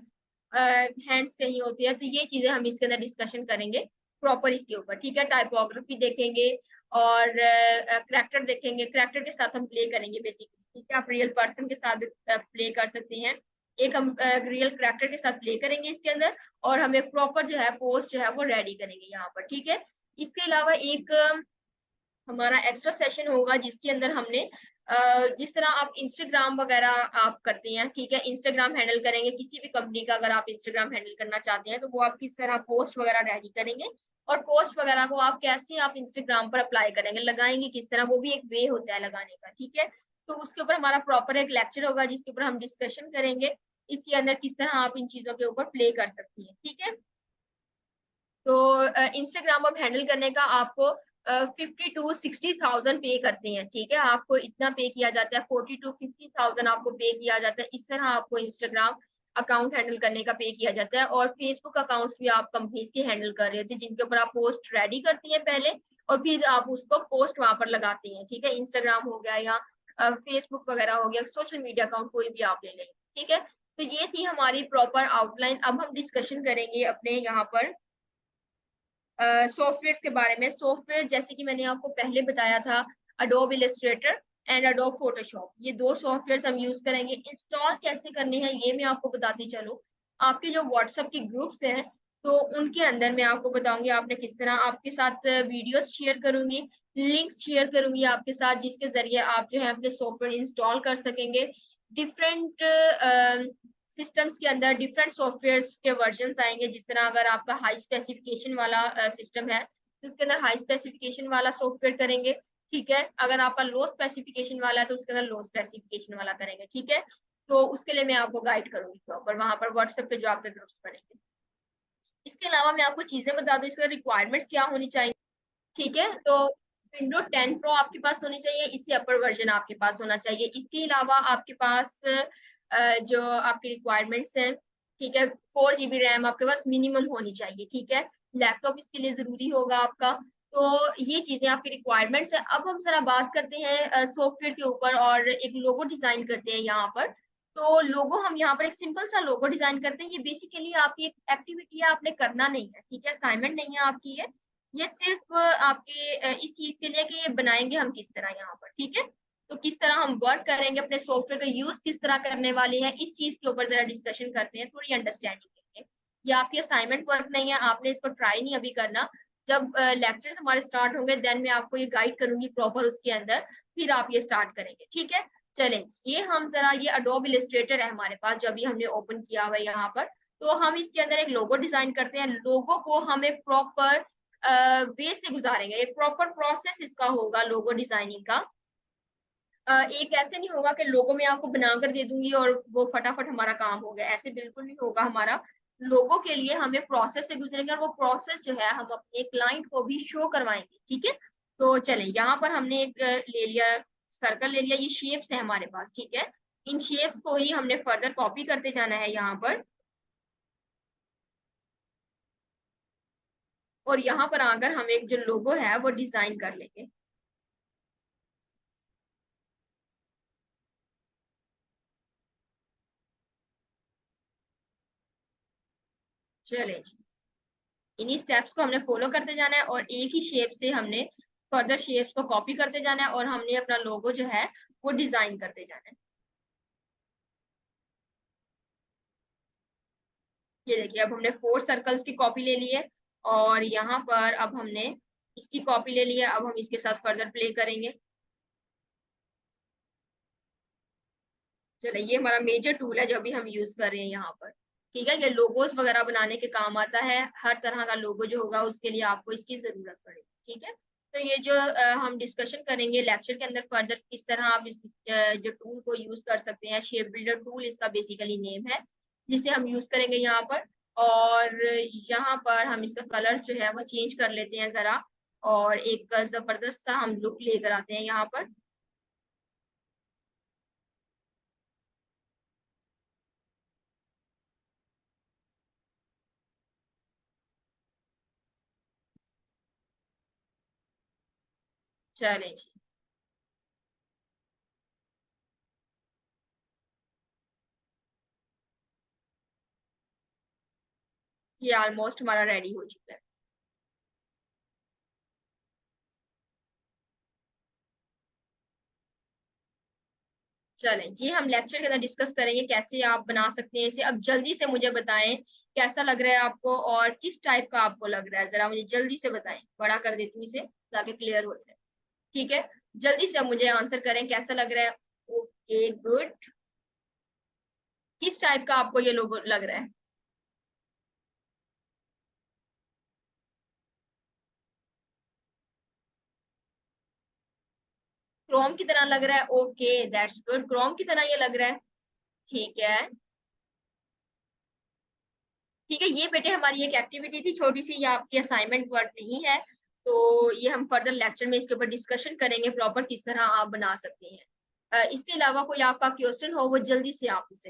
हैंड्स कहीं होती है, तो ये चीजें हम इसके अंदर डिस्कशन करेंगे प्रॉपर इसके ऊपर। ठीक है, टाइपोग्राफी देखेंगे और करैक्टर देखेंगे। करैक्टर के साथ हम प्ले करेंगे बेसिकली। ठीक है, आप रियल पर्सन के साथ भी प्ले कर सकते हैं। एक हम रियल करैक्टर के साथ प्ले करेंगे इसके अंदर, और हम एक प्रॉपर जो है पोस्ट जो है वो रेडी करेंगे यहाँ पर। ठीक है, इसके अलावा एक हमारा एक्स्ट्रा सेशन होगा जिसके अंदर हमने जिस तरह आप इंस्टाग्राम वगैरह आप करते हैं, ठीक है, इंस्टाग्राम हैंडल करेंगे किसी भी कंपनी का। अगर आप इंस्टाग्राम हैंडल करना चाहते हैं तो वो आप किस तरह पोस्ट वगैरह रेडी करेंगे, और पोस्ट वगैरह को आप कैसे आप इंस्टाग्राम पर अप्लाई करेंगे, लगाएंगे किस तरह, वो भी एक वे होता है लगाने का। ठीक है, तो उसके ऊपर हमारा प्रॉपर एक लेक्चर होगा जिसके ऊपर हम डिस्कशन करेंगे इसके अंदर किस तरह आप इन चीजों के ऊपर प्ले कर सकती हैं। ठीक है, तो इंस्टाग्राम अब हैंडल करने का आपको 50 to 60,000 पे करते हैं। ठीक है, आपको इतना पे किया जाता है, 40 to 50,000 आपको पे किया जाता है। इस तरह आपको इंस्टाग्राम अकाउंट हैंडल करने का पे किया जाता है। और फेसबुक अकाउंट्स भी आप कंपनीज के हैंडल कर रहे थे जिनके ऊपर आप पोस्ट रेडी करती हैं पहले, और फिर आप उसको पोस्ट वहां पर लगाते हैं। ठीक है, इंस्टाग्राम हो गया या फेसबुक वगैरह हो गया, सोशल मीडिया अकाउंट कोई भी आप ले लेंगे। ठीक है, तो ये थी हमारी प्रॉपर आउटलाइन। अब हम डिस्कशन करेंगे अपने यहाँ पर सॉफ्टवेयर के बारे में। सॉफ्टवेयर जैसे कि मैंने आपको पहले बताया था, Adobe Illustrator and Adobe Photoshop, ये दो सॉफ्टवेयर हम यूज करेंगे। इंस्टॉल कैसे करने हैं ये मैं आपको बताती चलूं। आपके जो व्हाट्सएप के ग्रुप्स हैं तो उनके अंदर मैं आपको बताऊंगी आपने किस तरह, आपके साथ वीडियोस शेयर करूंगी, लिंक्स शेयर करूंगी आपके साथ, जिसके जरिए आप जो है अपने सॉफ्टवेयर इंस्टॉल कर सकेंगे। डिफरेंट सिस्टम्स के अंदर डिफरेंट सॉफ्टवेयर्स के वर्जन आएंगे। जिस तरह अगर आपका हाई स्पेसिफिकेशन वाला सिस्टम है तो उसके अंदर हाई स्पेसिफिकेशन वाला सॉफ्टवेयर करेंगे। ठीक है, अगर आपका लो स्पेसिफिकेशन वाला है तो उसके अंदर लो स्पेसिफिकेशन वाला करेंगे। ठीक है, तो उसके लिए मैं आपको गाइड करूंगी प्रॉपर वहां पर व्हाट्सएप पे जो आपके ग्रुप्स बनेंगे। इसके अलावा मैं आपको चीजें बता दूं इसके रिक्वायरमेंट्स क्या होनी चाहिए। ठीक है, तो विंडो 10 प्रो आपके पास होनी चाहिए, इससे अपर वर्जन आपके पास होना चाहिए। इसके अलावा आपके पास जो आपकी रिक्वायरमेंट्स हैं, ठीक है, 4 GB रैम आपके पास मिनिमम होनी चाहिए। ठीक है, लैपटॉप इसके लिए जरूरी होगा आपका। तो ये चीजें आपकी रिक्वायरमेंट्स है। अब हम जरा बात करते हैं सॉफ्टवेयर के ऊपर और एक लोगो डिजाइन करते हैं यहाँ पर। तो लोगो हम यहाँ पर एक सिंपल सा लोगो डिजाइन करते हैं। ये बेसिकली आपकी एक एक्टिविटी है, आपने करना नहीं है। ठीक है, असाइनमेंट नहीं है आपकी ये सिर्फ आपके इस चीज के लिए कि ये बनाएंगे हम किस तरह यहाँ पर। ठीक है, तो किस तरह हम वर्क करेंगे, अपने सॉफ्टवेयर का यूज किस तरह करने वाले हैं, इस चीज के ऊपर जरा डिस्कशन करते हैं थोड़ी अंडरस्टैंडिंग के लिए। ये आपकी असाइनमेंट वर्क नहीं है, आपने इसको ट्राई नहीं अभी करना। जब लेक्चर्स हमारे स्टार्ट होंगे देन मैं आपको ये गाइड करूंगी प्रॉपर उसके अंदर, फिर आप ये स्टार्ट करेंगे। ठीक है, चलें, ये हम जरा ये अडोब इलस्ट्रेटर है हमारे पास जो अभी हमने ओपन किया हुआ है यहाँ पर। तो हम इसके अंदर एक लोगो डिजाइन करते हैं। लोगो को हम एक प्रॉपर वे से गुजारेंगे, एक प्रॉपर प्रोसेस इसका होगा लोगो डिजाइनिंग का। एक ऐसे नहीं होगा कि लोगो में आपको बनाकर दे दूंगी और वो फटाफट हमारा काम हो गया, ऐसे बिल्कुल नहीं होगा हमारा। लोगो के लिए हमें प्रोसेस से गुजरेंगे और वो प्रोसेस जो है हम अपने क्लाइंट को भी शो करवाएंगे। ठीक है, तो चले यहाँ पर हमने एक ले लिया, सर्कल ले लिया, ये शेप्स है हमारे पास। ठीक है, इन शेप्स को ही हमने फर्दर कॉपी करते जाना है यहाँ पर, और यहाँ पर आकर हम एक जो लोगो है वो डिजाइन कर लेंगे। चले जी, इन्हीं स्टेप्स को हमने फॉलो करते जाना है और एक ही शेप से हमने फर्दर शेप्स को कॉपी करते जाना है और हमने अपना लोगो जो है वो डिजाइन करते जाना है। ये देखिए अब हमने 4 सर्कल्स की कॉपी ले ली है और यहाँ पर अब हमने इसकी कॉपी ले ली है। अब हम इसके साथ फर्दर प्ले करेंगे। चलिए ये हमारा मेजर टूल है जो अभी हम यूज कर रहे हैं यहाँ पर। ठीक है, ये लोगोस वगैरह बनाने के काम आता है। हर तरह का लोगो जो होगा उसके लिए आपको इसकी जरूरत पड़ेगी। ठीक है, तो ये जो हम डिस्कशन करेंगे लेक्चर के अंदर फर्दर किस तरह आप इस जो टूल को यूज कर सकते हैं। शेप बिल्डर टूल इसका बेसिकली नेम है जिसे हम यूज करेंगे यहाँ पर। और यहाँ पर हम इसका कलर जो है वो चेंज कर लेते हैं जरा, और एक जबरदस्त सा हम लुक लेकर आते हैं यहाँ पर। चलें जी, ये ऑलमोस्ट हमारा रेडी हो चुका है। चलें ये हम लेक्चर के अंदर डिस्कस करेंगे कैसे आप बना सकते हैं इसे। अब जल्दी से मुझे बताएं कैसा लग रहा है आपको और किस टाइप का आपको लग रहा है, जरा मुझे जल्दी से बताएं। बड़ा कर देती हूँ इसे ताकि क्लियर हो जाए। ठीक है, जल्दी से मुझे आंसर करें कैसा लग रहा है। ओके गुड, किस टाइप का आपको ये लोगो लग रहा है। क्रोम की तरह लग रहा है। ओके दैट्स गुड, क्रोम की तरह ये लग रहा है। ठीक है, ठीक है, ये बेटे हमारी एक एक्टिविटी थी छोटी सी, ये आपकी असाइनमेंट वर्क नहीं है। तो ये हम फर्दर लेक्चर में इसके ऊपर डिस्कशन करेंगे प्रॉपर किस तरह आप बना सकते हैं। इसके अलावा कोई आपका क्वेश्चन हो वो जल्दी से आप मुझसे